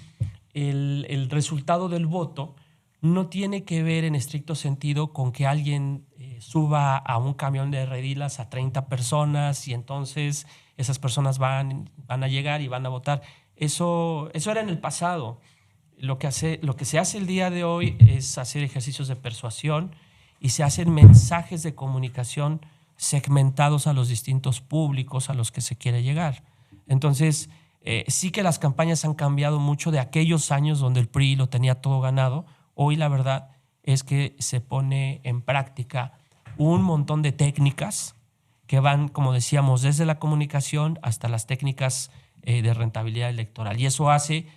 [SPEAKER 3] el resultado del voto no tiene que ver en estricto sentido con que alguien suba a un camión de redilas a 30 personas y entonces esas personas van a llegar y van a votar. Eso era en el pasado. Lo que se hace el día de hoy es hacer ejercicios de persuasión y se hacen mensajes de comunicación segmentados a los distintos públicos a los que se quiere llegar. Entonces, sí que las campañas han cambiado mucho de aquellos años donde el PRI lo tenía todo ganado. Hoy la verdad es que se pone en práctica un montón de técnicas que van, como decíamos, desde la comunicación hasta las técnicas de rentabilidad electoral. Y eso hace,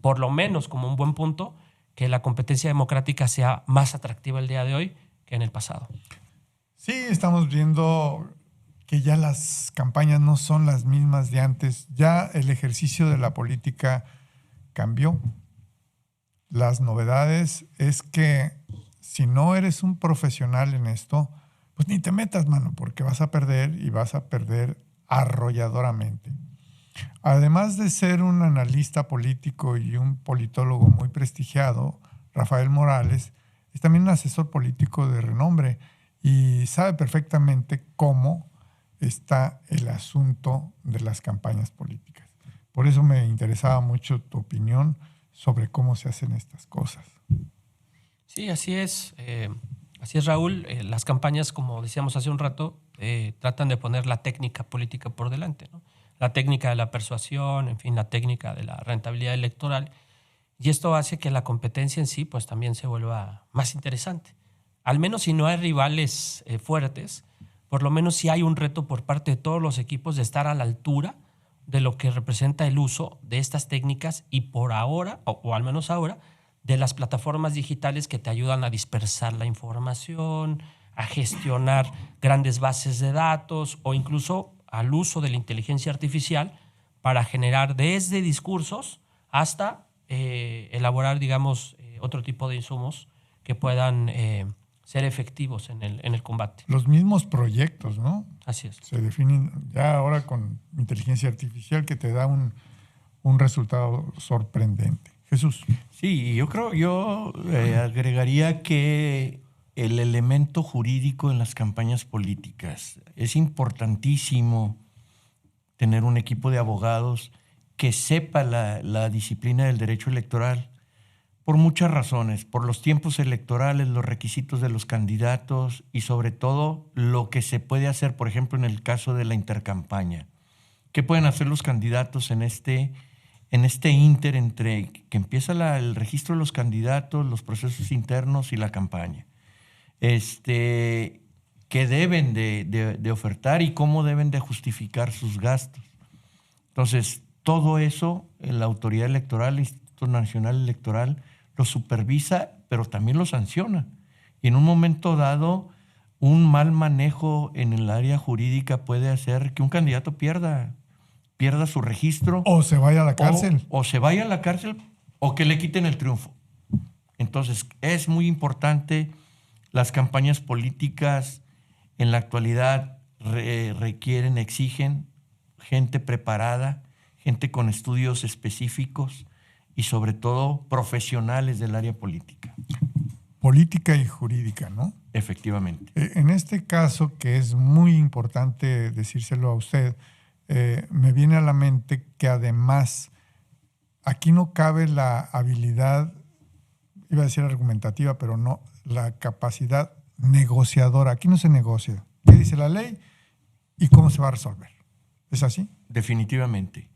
[SPEAKER 3] por lo menos como un buen punto, que la competencia democrática sea más atractiva el día de hoy que en el pasado.
[SPEAKER 1] Sí, estamos viendo que ya las campañas no son las mismas de antes. Ya el ejercicio de la política cambió. Las novedades es que si no eres un profesional en esto, pues ni te metas, mano, porque vas a perder y vas a perder arrolladoramente. Además de ser un analista político y un politólogo muy prestigiado, Rafael Morales es también un asesor político de renombre y sabe perfectamente cómo está el asunto de las campañas políticas. Por eso me interesaba mucho tu opinión sobre cómo se hacen estas cosas.
[SPEAKER 3] Sí, así es. Así es, Raúl. Las campañas, como decíamos hace un rato, tratan de poner la técnica política por delante, ¿no? La técnica de la persuasión, en fin, la técnica de la rentabilidad electoral. Y esto hace que la competencia en sí pues también se vuelva más interesante. Al menos si no hay rivales fuertes, por lo menos si hay un reto por parte de todos los equipos de estar a la altura de lo que representa el uso de estas técnicas y por ahora, o al menos ahora, de las plataformas digitales que te ayudan a dispersar la información, a gestionar grandes bases de datos o incluso al uso de la inteligencia artificial para generar desde discursos hasta elaborar, digamos, otro tipo de insumos que puedan ser efectivos en el combate.
[SPEAKER 1] Los mismos proyectos, ¿no?
[SPEAKER 3] Así es.
[SPEAKER 1] Se definen ya ahora con inteligencia artificial que te da un resultado sorprendente. Jesús.
[SPEAKER 2] Sí, yo agregaría que el elemento jurídico en las campañas políticas es importantísimo tener un equipo de abogados que sepa la disciplina del derecho electoral por muchas razones, por los tiempos electorales, los requisitos de los candidatos y sobre todo lo que se puede hacer, por ejemplo, en el caso de la intercampaña. ¿Qué pueden hacer los candidatos en este ínter entre que empieza el registro de los candidatos, los procesos internos y la campaña? ¿Qué deben de ofertar y cómo deben de justificar sus gastos? Entonces, todo eso, la autoridad electoral, el Instituto Nacional Electoral, lo supervisa, pero también lo sanciona. Y en un momento dado, un mal manejo en el área jurídica puede hacer que un candidato pierda su registro.
[SPEAKER 1] O se vaya a la cárcel.
[SPEAKER 2] O se vaya a la cárcel o que le quiten el triunfo. Entonces, es muy importante. Las campañas políticas en la actualidad exigen gente preparada, gente con estudios específicos y sobre todo profesionales del área política.
[SPEAKER 1] Política y jurídica, ¿no?
[SPEAKER 2] Efectivamente.
[SPEAKER 1] En este caso, que es muy importante decírselo a usted, me viene a la mente que además aquí no cabe la habilidad, iba a decir argumentativa, pero no, la capacidad negociadora. Aquí no se negocia. ¿Qué dice la ley y cómo se va a resolver? ¿Es así?
[SPEAKER 2] Definitivamente.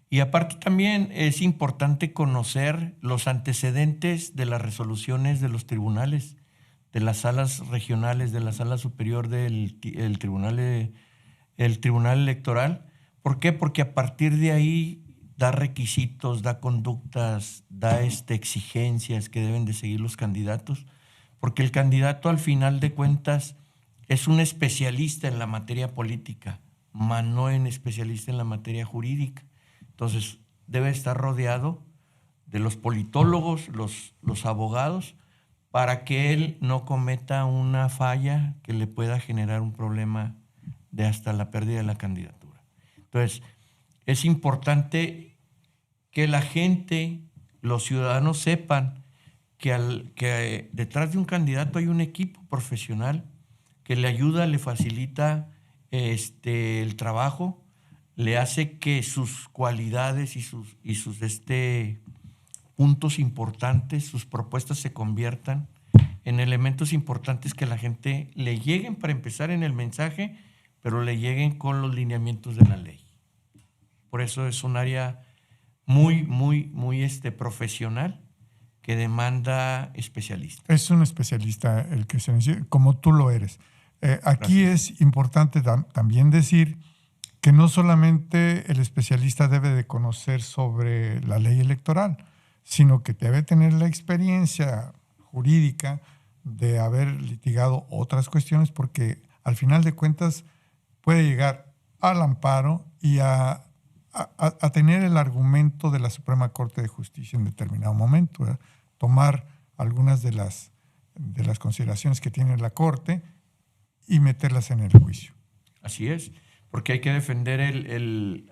[SPEAKER 2] Y aparte también es importante conocer los antecedentes de las resoluciones de los tribunales, de las salas regionales, de la sala superior del tribunal electoral. ¿Por qué? Porque a partir de ahí da requisitos, da conductas, da exigencias que deben de seguir los candidatos, porque el candidato al final de cuentas es un especialista en la materia política, mas no un especialista en la materia jurídica. Entonces debe estar rodeado de los politólogos, los abogados, para que él no cometa una falla que le pueda generar un problema de hasta la pérdida de la candidatura. Entonces, es importante que la gente, los ciudadanos sepan que detrás de un candidato hay un equipo profesional que le ayuda, le facilita el trabajo, le hace que sus cualidades y sus puntos importantes, sus propuestas se conviertan en elementos importantes que la gente le lleguen para empezar en el mensaje, pero le lleguen con los lineamientos de la ley. Por eso es un área muy, muy, muy profesional que demanda especialistas.
[SPEAKER 1] Es un especialista el que se necesita, como tú lo eres. Aquí
[SPEAKER 2] Gracias.
[SPEAKER 1] es importante también decir que no solamente el especialista debe de conocer sobre la ley electoral, sino que debe tener la experiencia jurídica de haber litigado otras cuestiones, porque al final de cuentas puede llegar al amparo y a tener el argumento de la Suprema Corte de Justicia en determinado momento, ¿verdad? Tomar algunas de las consideraciones que tiene la Corte y meterlas en el juicio.
[SPEAKER 2] Así es, porque hay que defender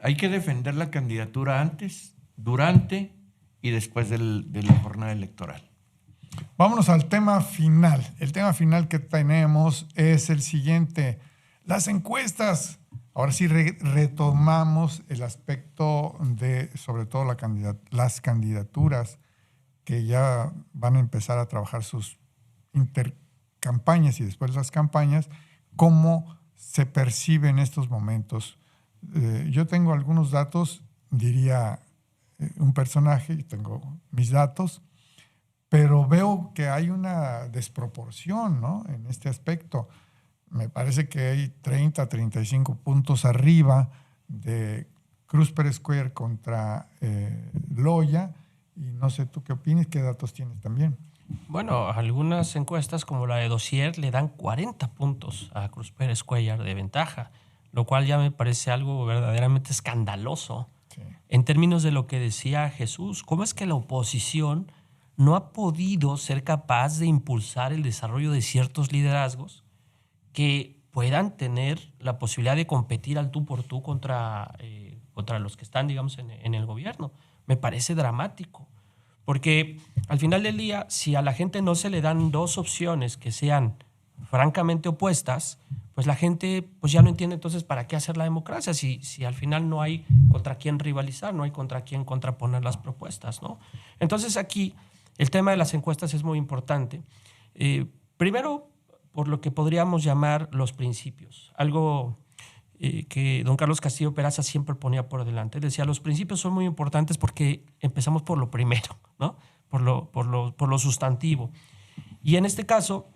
[SPEAKER 2] hay que defender la candidatura antes, durante y después de la jornada electoral.
[SPEAKER 1] Vámonos al tema final. El tema final que tenemos es el siguiente. Las encuestas ahora sí retomamos el aspecto de, sobre todo, las candidaturas que ya van a empezar a trabajar sus intercampañas y después las campañas, cómo se percibe en estos momentos. Yo tengo algunos datos, diría un personaje, y tengo mis datos, pero veo que hay una desproporción, ¿no?, en este aspecto. Me parece que hay 30, 35 puntos arriba de Cruz Pérez Cuéllar contra Loya, y no sé tú qué opinas, qué datos tienes también.
[SPEAKER 3] Bueno, algunas encuestas como la de Dossier le dan 40 puntos a Cruz Pérez Cuéllar de ventaja, lo cual ya me parece algo verdaderamente escandaloso.
[SPEAKER 1] Sí.
[SPEAKER 3] En términos de lo que decía Jesús, ¿cómo es que la oposición no ha podido ser capaz de impulsar el desarrollo de ciertos liderazgos que puedan tener la posibilidad de competir al tú por tú contra los que están, digamos, en el gobierno? Me parece dramático, porque al final del día, si a la gente no se le dan dos opciones que sean francamente opuestas, pues la gente pues ya no entiende entonces para qué hacer la democracia si al final no hay contra quién rivalizar, no hay contra quién contraponer las propuestas, ¿no? Entonces aquí el tema de las encuestas es muy importante. Primero, por lo que podríamos llamar los principios. Algo que don Carlos Castillo Peraza siempre ponía por delante. Decía, los principios son muy importantes porque empezamos por lo primero, ¿no? Por lo sustantivo. Y en este caso,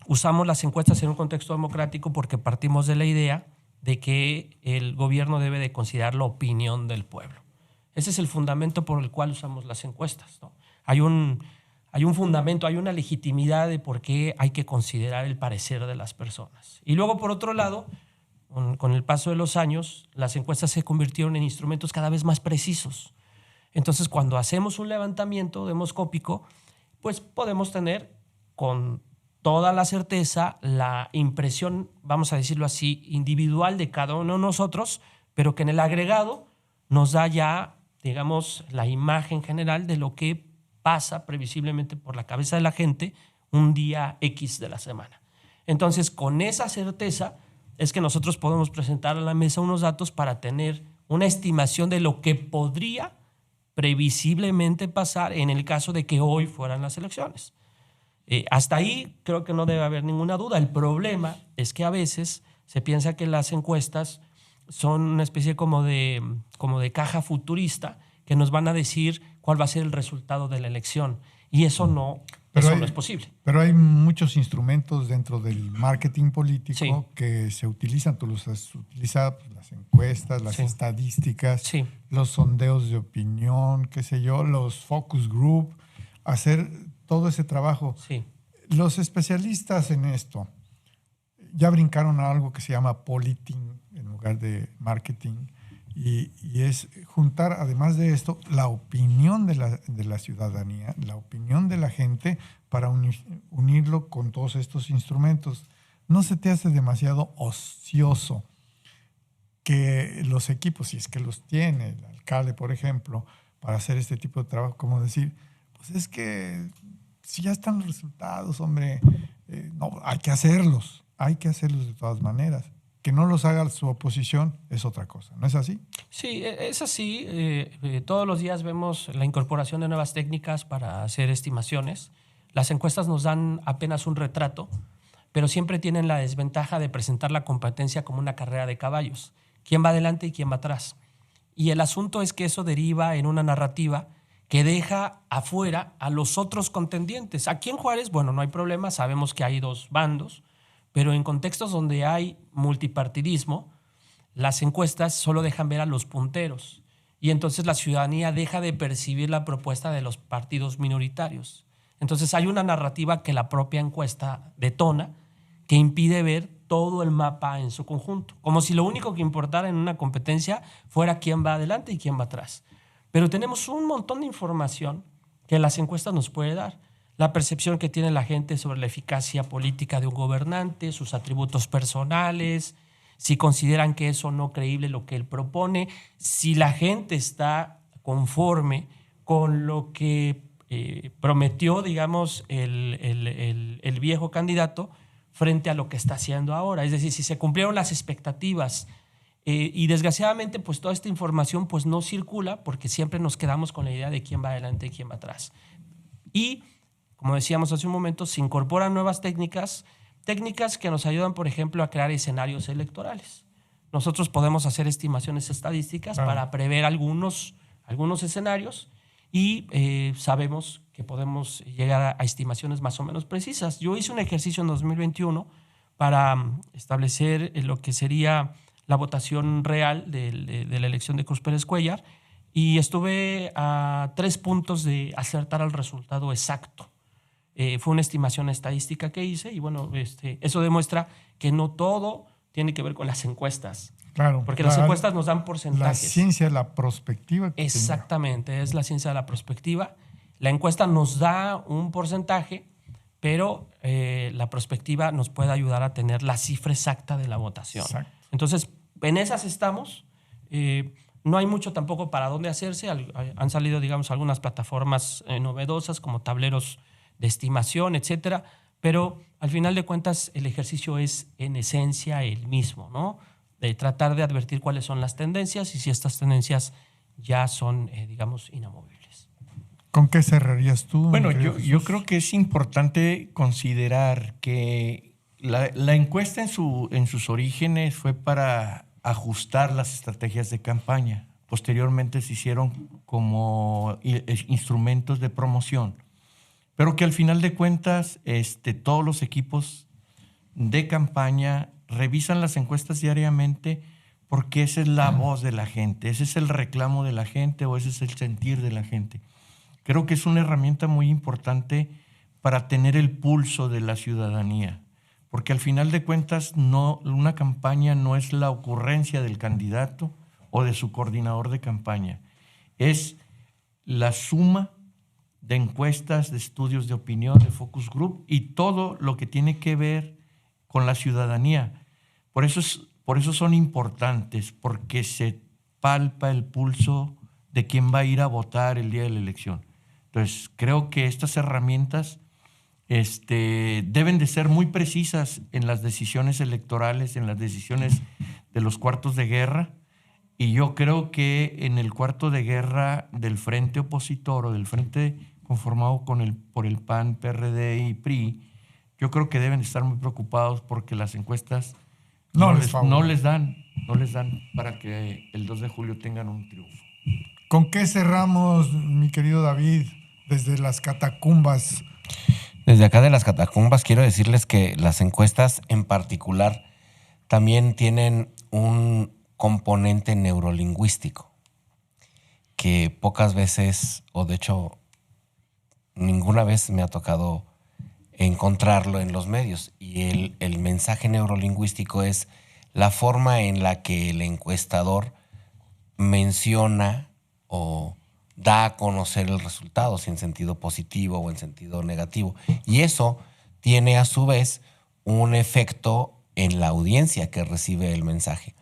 [SPEAKER 3] usamos las encuestas en un contexto democrático porque partimos de la idea de que el gobierno debe de considerar la opinión del pueblo. Ese es el fundamento por el cual usamos las encuestas, ¿no? Hay un fundamento, hay una legitimidad de por qué hay que considerar el parecer de las personas. Y luego, por otro lado, con el paso de los años, las encuestas se convirtieron en instrumentos cada vez más precisos. Entonces, cuando hacemos un levantamiento demoscópico, pues podemos tener con toda la certeza la impresión, vamos a decirlo así, individual de cada uno de nosotros, pero que en el agregado nos da ya, digamos, la imagen general de lo que pasa previsiblemente por la cabeza de la gente un día X de la semana. Entonces, con esa certeza es que nosotros podemos presentar a la mesa unos datos para tener una estimación de lo que podría previsiblemente pasar en el caso de que hoy fueran las elecciones. Hasta ahí creo que no debe haber ninguna duda. El problema es que a veces se piensa que las encuestas son una especie como de caja futurista que nos van a decir cuál va a ser el resultado de la elección. Y eso no es posible.
[SPEAKER 1] Pero hay muchos instrumentos dentro del marketing político, sí, que se utilizan. Tú los has utilizado, pues, las encuestas, las, sí, estadísticas, sí, los sondeos de opinión, qué sé yo, los focus group, hacer todo ese trabajo.
[SPEAKER 3] Sí.
[SPEAKER 1] Los especialistas en esto ya brincaron a algo que se llama politing en lugar de marketing. Y es juntar, además de esto, la opinión de la ciudadanía, la opinión de la gente, para unirlo con todos estos instrumentos. ¿No se te hace demasiado ocioso que los equipos, si es que los tiene el alcalde, por ejemplo, para hacer este tipo de trabajo, como decir, pues es que si ya están los resultados, hombre, no, hay que hacerlos de todas maneras? Que no los haga su oposición es otra cosa, ¿no es así?
[SPEAKER 3] Sí, es así. Todos los días vemos la incorporación de nuevas técnicas para hacer estimaciones. Las encuestas nos dan apenas un retrato, pero siempre tienen la desventaja de presentar la competencia como una carrera de caballos. ¿Quién va adelante y quién va atrás? Y el asunto es que eso deriva en una narrativa que deja afuera a los otros contendientes. Aquí en Juárez, bueno, no hay problema, sabemos que hay dos bandos, pero en contextos donde hay multipartidismo, las encuestas solo dejan ver a los punteros y entonces la ciudadanía deja de percibir la propuesta de los partidos minoritarios. Entonces hay una narrativa que la propia encuesta detona que impide ver todo el mapa en su conjunto, como si lo único que importara en una competencia fuera quién va adelante y quién va atrás. Pero tenemos un montón de información que las encuestas nos puede dar. La percepción que tiene la gente sobre la eficacia política de un gobernante, sus atributos personales, si consideran que es o no creíble lo que él propone, si la gente está conforme con lo que prometió, digamos, el viejo candidato frente a lo que está haciendo ahora. Es decir, si se cumplieron las expectativas Y desgraciadamente, pues toda esta información pues no circula porque siempre nos quedamos con la idea de quién va adelante y quién va atrás. Y, como decíamos hace un momento, se incorporan nuevas técnicas que nos ayudan, por ejemplo, a crear escenarios electorales. Nosotros podemos hacer estimaciones estadísticas para prever algunos escenarios y sabemos que podemos llegar a estimaciones más o menos precisas. Yo hice un ejercicio en 2021 para establecer lo que sería la votación real de la elección de Cruz Pérez Cuéllar y estuve a 3 puntos de acertar al resultado exacto. Fue una estimación estadística que hice y bueno, eso demuestra que no todo tiene que ver con las encuestas.
[SPEAKER 1] Claro.
[SPEAKER 3] Porque las encuestas nos dan porcentajes.
[SPEAKER 1] La ciencia de la prospectiva.
[SPEAKER 3] Exactamente, es la ciencia de la prospectiva. La encuesta nos da un porcentaje, pero la prospectiva nos puede ayudar a tener la cifra exacta de la votación.
[SPEAKER 1] Exacto.
[SPEAKER 3] Entonces, en esas estamos. No hay mucho tampoco para dónde hacerse. Han salido, digamos, algunas plataformas novedosas como tableros de estimación, etcétera. Pero al final de cuentas, el ejercicio es en esencia el mismo, ¿no? De tratar de advertir cuáles son las tendencias y si estas tendencias ya son, digamos, inamovibles.
[SPEAKER 1] ¿Con qué cerrarías tú?
[SPEAKER 2] Bueno, yo creo que es importante considerar que la encuesta en sus orígenes fue para ajustar las estrategias de campaña. Posteriormente se hicieron como instrumentos de promoción, pero que al final de cuentas todos los equipos de campaña revisan las encuestas diariamente porque esa es la voz de la gente, ese es el reclamo de la gente o ese es el sentir de la gente. Creo que es una herramienta muy importante para tener el pulso de la ciudadanía, porque al final de cuentas una campaña no es la ocurrencia del candidato o de su coordinador de campaña, es la suma de encuestas, de estudios de opinión, de focus group y todo lo que tiene que ver con la ciudadanía. Por eso son importantes, porque se palpa el pulso de quién va a ir a votar el día de la elección. Entonces, creo que estas herramientas deben de ser muy precisas en las decisiones electorales, en las decisiones de los cuartos de guerra. Y yo creo que en el cuarto de guerra del frente opositor o del frente conformado por el PAN, PRD y PRI, yo creo que deben estar muy preocupados porque las encuestas no les dan para que el 2 de julio tengan un triunfo.
[SPEAKER 1] ¿Con qué cerramos, mi querido David, desde las catacumbas?
[SPEAKER 4] Desde acá de las catacumbas quiero decirles que las encuestas en particular también tienen un componente neurolingüístico que pocas veces, o de hecho ninguna vez me ha tocado encontrarlo en los medios. Y el mensaje neurolingüístico es la forma en la que el encuestador menciona o da a conocer el resultado, si en sentido positivo o en sentido negativo. Y eso tiene a su vez un efecto en la audiencia que recibe el mensaje.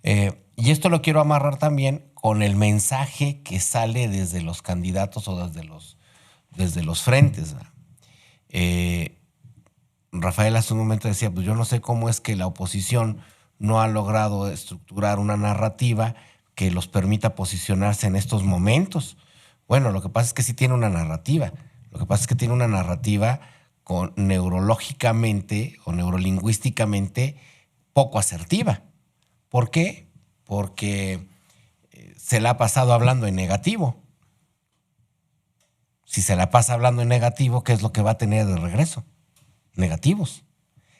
[SPEAKER 4] Y esto lo quiero amarrar también con el mensaje que sale desde los candidatos o desde los frentes. Rafael hace un momento decía, pues yo no sé cómo es que la oposición no ha logrado estructurar una narrativa que los permita posicionarse en estos momentos. Bueno, lo que pasa es que sí tiene una narrativa. Lo que pasa es que tiene una narrativa neurológicamente o neurolingüísticamente poco asertiva. ¿Por qué? Porque se la ha pasado hablando en negativo. Si se la pasa hablando en negativo, ¿qué es lo que va a tener de regreso? Negativos.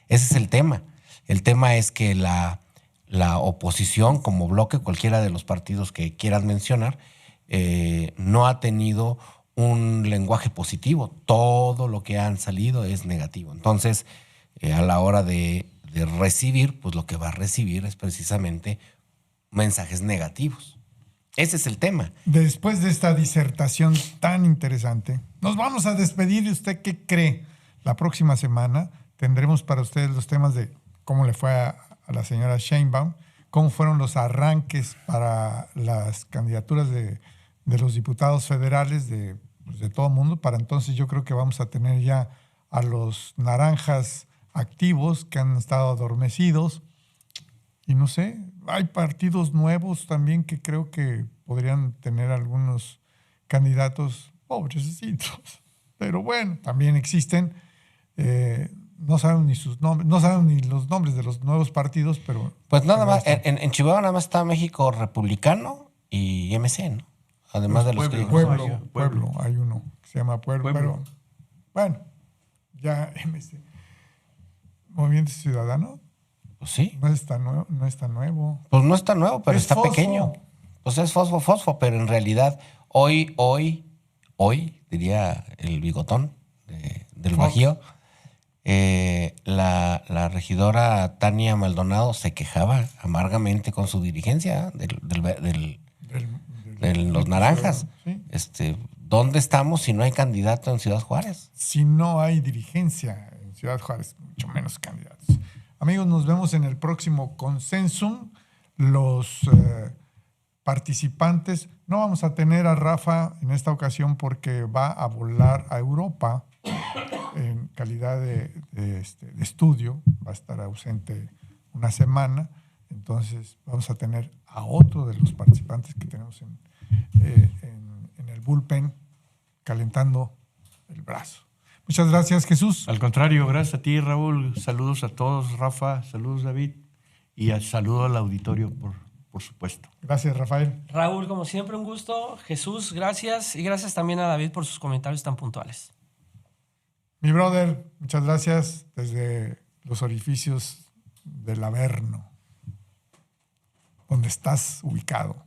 [SPEAKER 4] Ese es el tema. El tema es que la oposición como bloque, cualquiera de los partidos que quieras mencionar, no ha tenido un lenguaje positivo. Todo lo que han salido es negativo. Entonces, a la hora de recibir, pues lo que va a recibir es precisamente mensajes negativos. Ese es el tema.
[SPEAKER 1] Después de esta disertación tan interesante, nos vamos a despedir. ¿Y usted qué cree? La próxima semana tendremos para ustedes los temas de cómo le fue a la señora Sheinbaum, cómo fueron los arranques para las candidaturas de los diputados federales de todo el mundo. Para entonces yo creo que vamos a tener ya a los naranjas activos que han estado adormecidos. Y no sé, hay partidos nuevos también que creo que podrían tener algunos candidatos pobrecitos. Pero bueno, también existen. No saben ni sus nombres, no saben ni los nombres de los nuevos partidos, pero...
[SPEAKER 4] Pues nada más, en Chihuahua nada más está México Republicano y MC, ¿no? Además de los que...
[SPEAKER 1] Pueblo, hay uno que se llama Pueblo. Pero bueno, ya MC. Movimiento Ciudadano.
[SPEAKER 4] Pues sí.
[SPEAKER 1] No es tan nuevo.
[SPEAKER 4] Pues no está nuevo, pero está
[SPEAKER 1] fosfo.
[SPEAKER 4] pequeño. Pues es fosfo, pero en realidad hoy, diría el bigotón del Bajío, la regidora Tania Maldonado se quejaba amargamente con su dirigencia de los naranjas.
[SPEAKER 1] Sí.
[SPEAKER 4] ¿Dónde estamos si no hay candidato en Ciudad Juárez?
[SPEAKER 1] Si no hay dirigencia en Ciudad Juárez, mucho menos candidatos. Amigos, nos vemos en el próximo Consensum. Los participantes, no vamos a tener a Rafa en esta ocasión porque va a volar a Europa en calidad de estudio, va a estar ausente una semana, entonces vamos a tener a otro de los participantes que tenemos en el bullpen calentando el brazo. Muchas gracias, Jesús.
[SPEAKER 2] Al contrario, gracias a ti, Raúl. Saludos a todos, Rafa. Saludos, David. Y saludo al auditorio, por supuesto.
[SPEAKER 1] Gracias, Rafael.
[SPEAKER 3] Raúl, como siempre, un gusto. Jesús, gracias. Y gracias también a David por sus comentarios tan puntuales.
[SPEAKER 1] Mi brother, muchas gracias desde los orificios del Averno, donde estás ubicado.